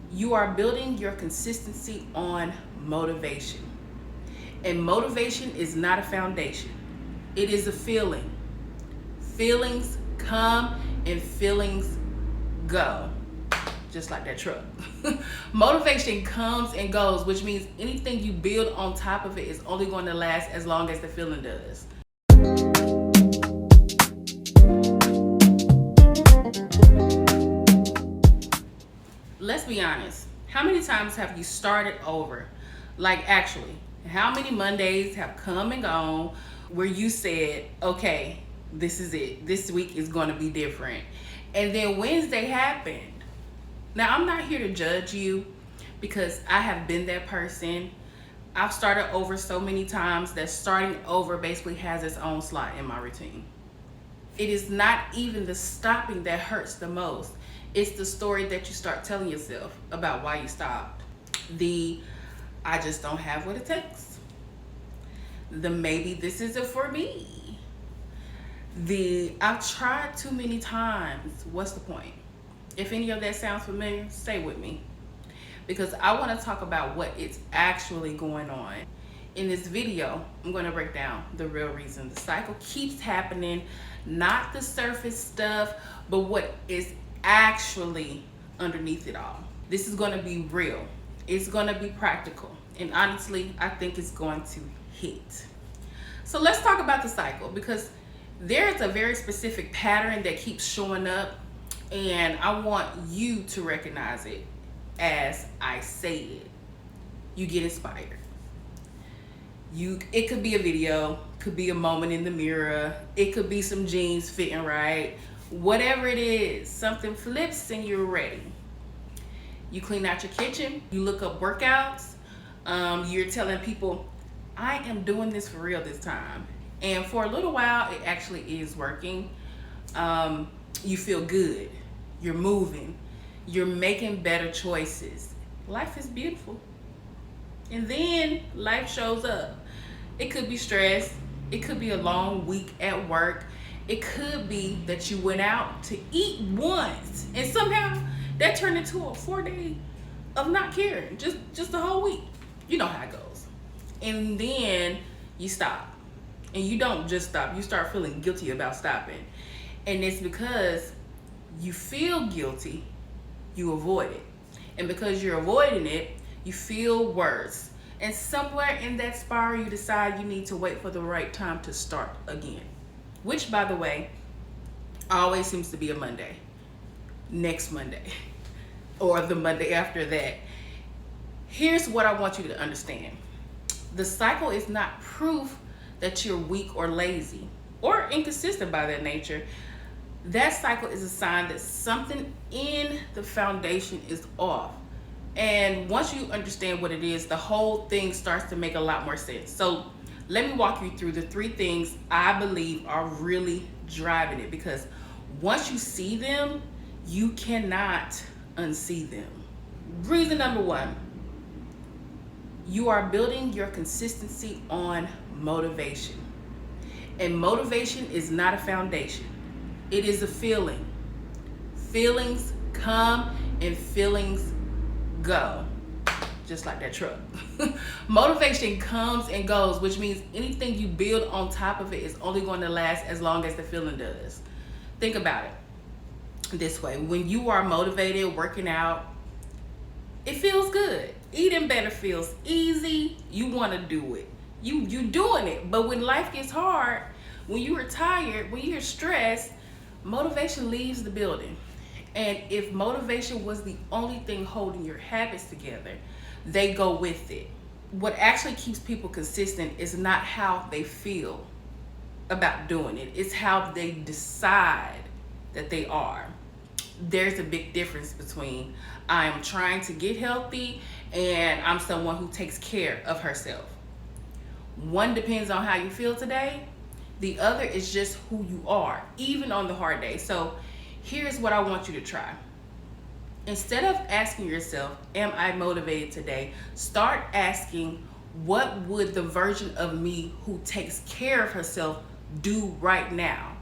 You are building your consistency on motivation. And motivation is not a foundation, it is a feeling. Feelings come and feelings go, just like that truck. Motivation comes and goes, which means anything you build on top of it is only going to last as long as the feeling does. Let's be honest. How many times have you started over? Like, actually, how many Mondays have come and gone where you said, okay, this is it. This week is going to be different. And then Wednesday happened. Now, I'm not here to judge you because I have been that person. I've started over so many times that starting over basically has its own slot in my routine. It is not even the stopping that hurts the most. It's the story that you start telling yourself about why you stopped. The I just don't have what it takes. The maybe this isn't for me. The I've tried too many times. What's the point? If any of that sounds familiar, stay with me. Because I want to talk about what is actually going on. In this video, I'm going to break down the real reason the cycle keeps happening, not the surface stuff, but what is actually underneath it all. This is going to be real. It's going to be practical. And honestly, I think it's going to hit. So let's talk about the cycle, because there's a very specific pattern that keeps showing up, and I want you to recognize it as I say it. You get inspired. It could be a video, could be a moment in the mirror, it could be some jeans fitting right. Whatever it is, something flips and you're ready. You clean out your kitchen, you look up workouts, you're telling people, I am doing this for real this time. And for a little while, it actually is working. You feel good, you're moving, you're making better choices. Life is beautiful. And then life shows up. It could be stress, it could be a long week at work, it could be that you went out to eat once and somehow that turned into a 4-day of not caring, just the whole week. You know how it goes. And then you stop. And you don't just stop, you start feeling guilty about stopping. And it's because you feel guilty, you avoid it. And because you're avoiding it, you feel worse. And somewhere in that spiral, you decide you need to wait for the right time to start again. Which, by the way, always seems to be a Monday. Next Monday. Or the Monday after that. Here's what I want you to understand. The cycle is not proof that you're weak or lazy or inconsistent by that nature. That cycle is a sign that something in the foundation is off. And once you understand what it is, the whole thing starts to make a lot more sense. So let me walk you through the 3 things I believe are really driving it, because once you see them, you cannot unsee them. Reason number 1, you are building your consistency on motivation. And motivation is not a foundation. It is a feeling. Feelings come and feelings go, just like that truck. Motivation comes and goes, which means anything you build on top of it is only going to last as long as the feeling does. Think about it this way. When you are motivated, working out, it feels good. Eating better feels easy. You want to do it. You doing it. But when life gets hard, when you are tired, when you're stressed, motivation leaves the building. And if motivation was the only thing holding your habits together, they go with it. What actually keeps people consistent is not how they feel about doing it. It's how they decide that they are. There's a big difference between I'm trying to get healthy and I'm someone who takes care of herself. One depends on how you feel today. The other is just who you are, even on the hard day. So here's what I want you to try. Instead of asking yourself, am I motivated today? Start asking, what would the version of me who takes care of herself do right now?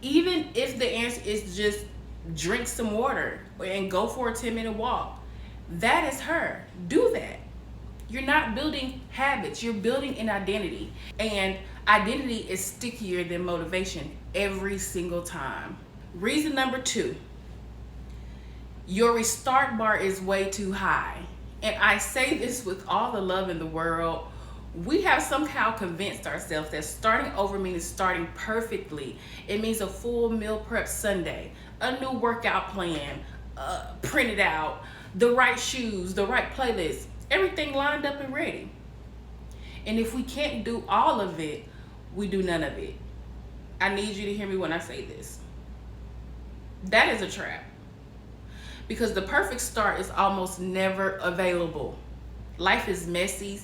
Even if the answer is just drink some water and go for a 10-minute walk. That is her. Do that. You're not building habits, you're building an identity. And identity is stickier than motivation every single time. Reason number 2, your restart bar is way too high. And I say this with all the love in the world. We have somehow convinced ourselves that starting over means starting perfectly. It means a full meal prep Sunday, a new workout plan, printed out, the right shoes, the right playlist, everything lined up and ready. And if we can't do all of it, we do none of it. I need you to hear me when I say this. That is a trap. Because the perfect start is almost never available. Life is messy,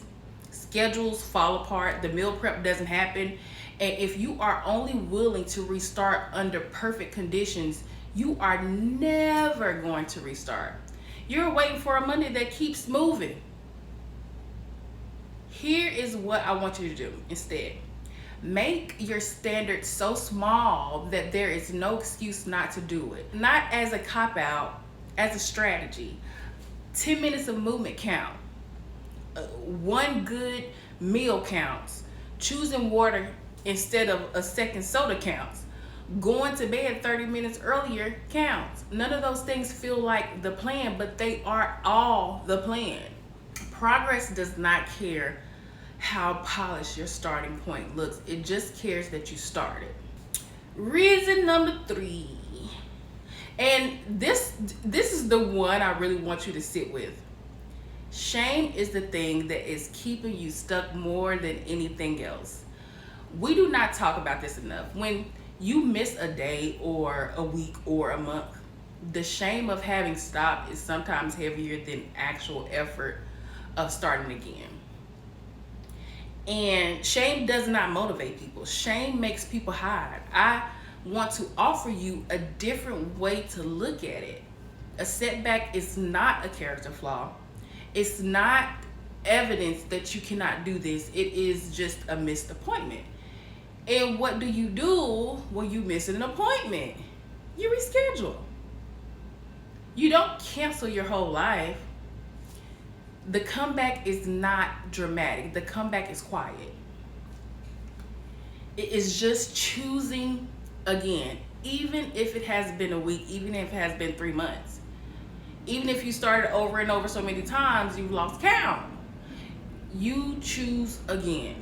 schedules fall apart, the meal prep doesn't happen, and if you are only willing to restart under perfect conditions, you are never going to restart. You're waiting for a Monday that keeps moving. Here is what I want you to do instead. Make your standards so small that there is no excuse not to do it. Not as a cop-out, as a strategy. 10 minutes of movement count. One good meal counts. Choosing water instead of a second soda counts. Going to bed 30 minutes earlier counts. None of those things feel like the plan, but they are all the plan. Progress does not care how polished your starting point looks. It just cares that you started. Reason number 3. And this is the one I really want you to sit with. Shame is the thing that is keeping you stuck more than anything else. We do not talk about this enough. When you miss a day or a week or a month, the shame of having stopped is sometimes heavier than actual effort of starting again. And shame does not motivate people. Shame makes people hide. I want to offer you a different way to look at it. A setback is not a character flaw. It's not evidence that you cannot do this. It is just a missed appointment. And what do you do when you miss an appointment? You reschedule. You don't cancel your whole life. The comeback is not dramatic. The comeback is quiet. It is just choosing again, even if it has been a week, even if it has been 3 months. Even if you started over and over so many times, you've lost count. You choose again.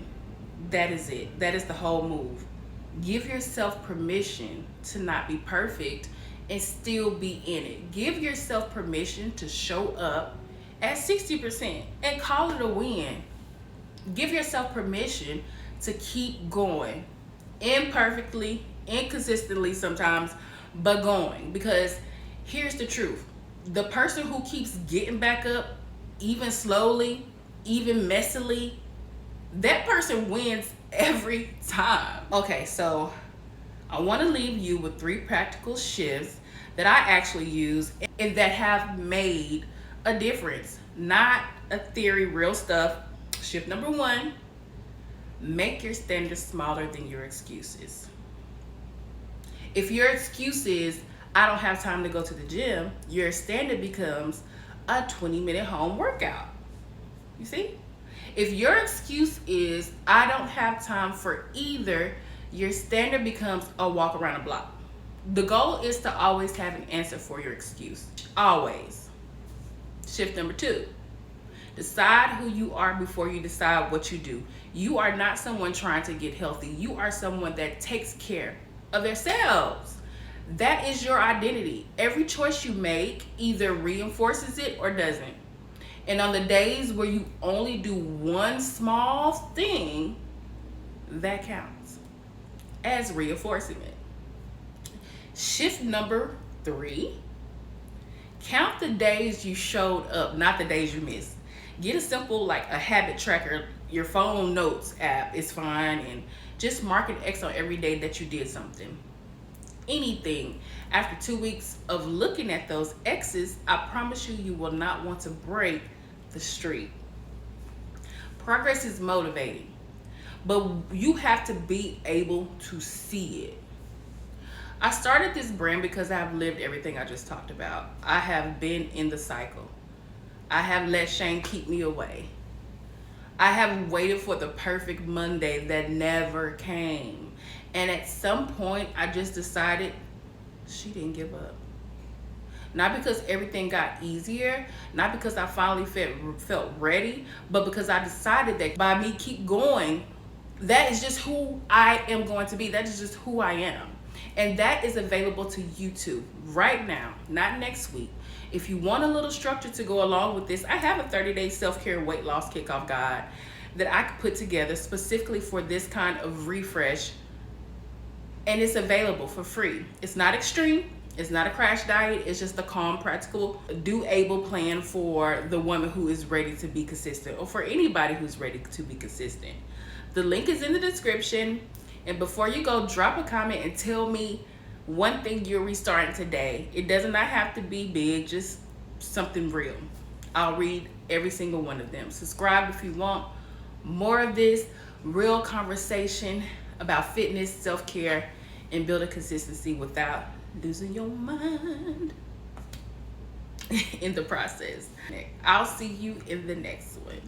That is it. That is the whole move. Give yourself permission to not be perfect and still be in it. Give yourself permission to show up at 60% and call it a win. Give yourself permission to keep going. Imperfectly, inconsistently sometimes, but going. Because here's the truth. The person who keeps getting back up, even slowly, even messily, that person wins every time. Okay, so I want to leave you with 3 practical shifts that I actually use and that have made a difference. Not a theory, real stuff. Shift number 1, make your standards smaller than your excuses. If your excuse is, I don't have time to go to the gym, your standard becomes a 20-minute home workout. You see? If your excuse is, I don't have time for either, your standard becomes a walk around the block. The goal is to always have an answer for your excuse. Always. Shift number 2. Decide who you are before you decide what you do. You are not someone trying to get healthy. You are someone that takes care of themselves. That is your identity. Every choice you make either reinforces it or doesn't. And on the days where you only do one small thing, that counts as reinforcing it. Shift number 3, count the days you showed up, not the days you missed. Get a simple, like a habit tracker. Your phone notes app is fine, and just mark an X on every day that you did something. Anything. After 2 weeks of looking at those X's, I promise you, you will not want to break the streak. Progress is motivating, but you have to be able to see it. I started this brand because I've lived everything I just talked about. I have been in the cycle. I have let shame keep me away. I have waited for the perfect Monday that never came. And at some point, I just decided she didn't give up. Not because everything got easier, not because I finally felt ready, but because I decided that by me keep going, that is just who I am going to be. That is just who I am. And that is available to you too, right now, not next week. If you want a little structure to go along with this, I have a 30-day self-care weight loss kickoff guide that I could put together specifically for this kind of refresh. And it's available for free. It's not extreme. It's not a crash diet. It's just a calm, practical, doable plan for the woman who is ready to be consistent, or for anybody who's ready to be consistent. The link is in the description. And before you go, drop a comment and tell me one thing you're restarting today. It does not have to be big, just something real. I'll read every single one of them. Subscribe if you want more of this real conversation about fitness, self-care, and building consistency without losing your mind in the process. I'll see you in the next one.